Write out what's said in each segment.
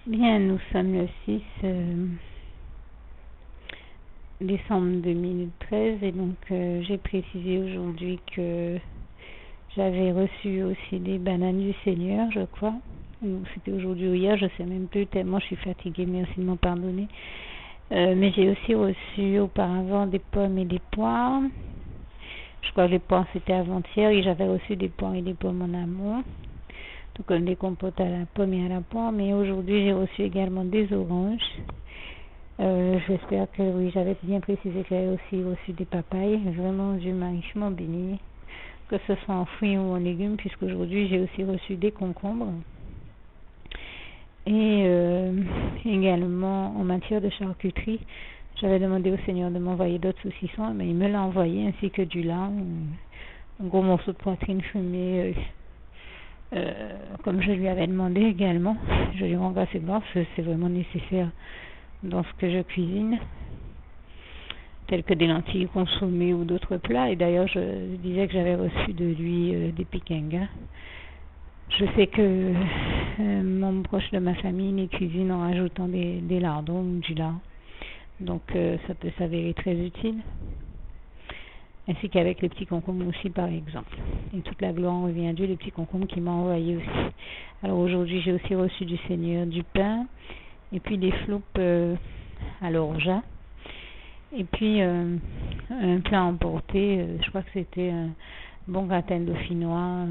Bien, nous sommes le 6 décembre 2013 et donc j'ai précisé aujourd'hui que j'avais reçu aussi des bananes du Seigneur, je crois. C'était aujourd'hui ou hier, je sais même plus, tellement je suis fatiguée, merci de m'en pardonner. Mais j'ai aussi reçu auparavant des pommes et des poires. Je crois que les poires c'était avant-hier et j'avais reçu des poires et des pommes en amont, tout comme des compotes à la pomme et à la poire. Mais aujourd'hui j'ai reçu également des oranges. J'espère que oui, j'avais bien précisé que j'avais aussi reçu des papayes. Vraiment, Dieu m'a richement béni, que ce soit en fruits ou en légumes, puisqu'aujourd'hui j'ai aussi reçu des concombres. Et également en matière de charcuterie, j'avais demandé au Seigneur de m'envoyer d'autres saucissons, mais il me l'a envoyé, ainsi que du lard, un gros morceau de poitrine fumée, comme je lui avais demandé également. Je lui rends grâce et gloire, parce que c'est vraiment nécessaire dans ce que je cuisine, tels que des lentilles consommées ou d'autres plats. Et d'ailleurs, je disais que j'avais reçu de lui des piquingas. Je sais que membre proche de ma famille les cuisine en rajoutant des lardons ou du lard. Donc ça peut s'avérer très utile. Ainsi qu'avec les petits concombres aussi, par exemple. Et toute la gloire revient à Dieu, les petits concombres qu'il m'a envoyés aussi. Alors aujourd'hui, j'ai aussi reçu du Seigneur du pain, et puis des floupes à l'orgeat, et puis un plat emporté, je crois que c'était un bon gratin dauphinois,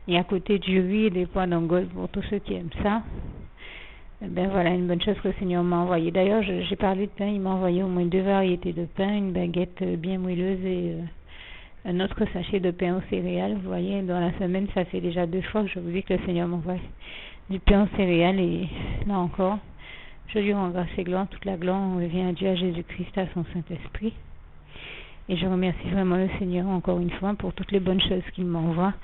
et à côté du riz et des pois d'Angola pour tous ceux qui aiment ça. Ben voilà, une bonne chose que le Seigneur m'a envoyé. D'ailleurs, j'ai parlé de pain, il m'a envoyé au moins 2 variétés de pain, une baguette bien moelleuse et un autre sachet de pain aux céréales. Vous voyez, dans la semaine, ça fait déjà 2 fois que je vous dis que le Seigneur m'envoie du pain aux céréales, et là encore, je lui rends grâce et gloire. Toute la gloire revient à Dieu, à Jésus-Christ, à son Saint-Esprit. Et je remercie vraiment le Seigneur encore une fois pour toutes les bonnes choses qu'il m'envoie.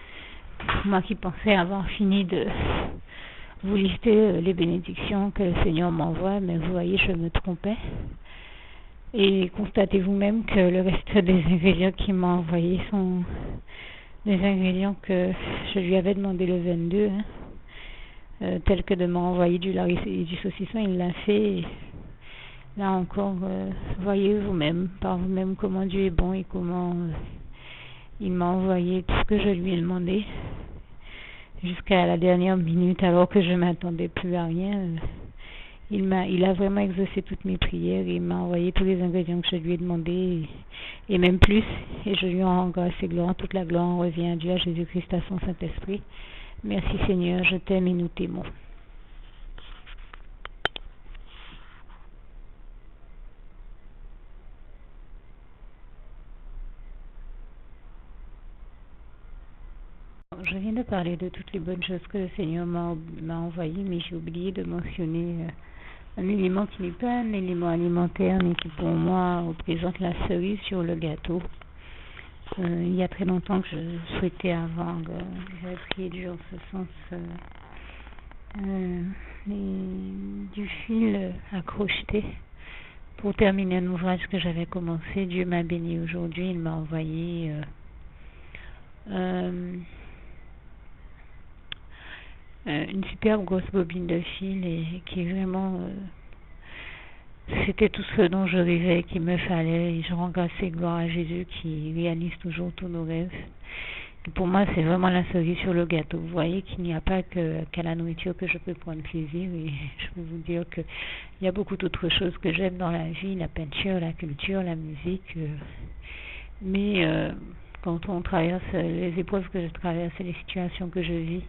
Moi qui pensais avoir fini de vous lister les bénédictions que le Seigneur m'envoie, mais vous voyez, je me trompais. Et constatez vous-même que le reste des ingrédients qu'il m'a envoyés sont des ingrédients que je lui avais demandé le 22, tel que de m'envoyer du lard et du saucisson, il l'a fait. Et là encore, voyez vous-même, par vous-même, comment Dieu est bon et comment il m'a envoyé tout ce que je lui ai demandé. Jusqu'à la dernière minute, alors que je ne m'attendais plus à rien, il a vraiment exaucé toutes mes prières et il m'a envoyé tous les ingrédients que je lui ai demandé, et même plus. Et je lui rends grâce et gloire. Toute la gloire revient à Dieu, à Jésus-Christ, à son Saint-Esprit. Merci Seigneur, je t'aime et nous t'aimons. Je viens de parler de toutes les bonnes choses que le Seigneur m'a envoyées, mais j'ai oublié de mentionner un élément qui n'est pas un élément alimentaire, mais qui pour moi représente la cerise sur le gâteau. Il y a très longtemps que je souhaitais avoir, j'avais prié Dieu en ce sens, du fil à crocheter pour terminer un ouvrage que j'avais commencé. Dieu m'a béni aujourd'hui, il m'a envoyé une superbe grosse bobine de fil, et qui est vraiment c'était tout ce dont je rêvais qu'il me fallait, et je rends grâce et gloire à Jésus qui réalise toujours tous nos rêves. Et pour moi, c'est vraiment la cerise sur le gâteau. Vous voyez qu'il n'y a pas qu'à la nourriture que je peux prendre plaisir, et je peux vous dire qu'il y a beaucoup d'autres choses que j'aime dans la vie, la peinture, la culture, la musique, mais quand on traverse les épreuves que je traverse et les situations que je vis,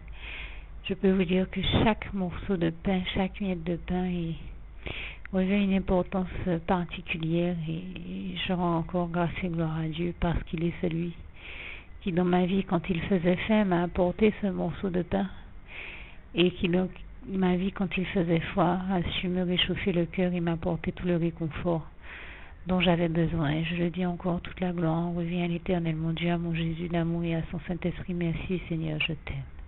je peux vous dire que chaque morceau de pain, chaque miette de pain revêt une importance particulière, et je rends encore grâce et gloire à Dieu parce qu'il est celui qui, dans ma vie, quand il faisait faim, m'a apporté ce morceau de pain, et qui, dans ma vie, quand il faisait froid, a su me réchauffer le cœur et m'apporter tout le réconfort dont j'avais besoin. Et je le dis encore, toute la gloire revient à l'Éternel, mon Dieu, à mon Jésus d'amour et à son Saint-Esprit. Merci Seigneur, je t'aime.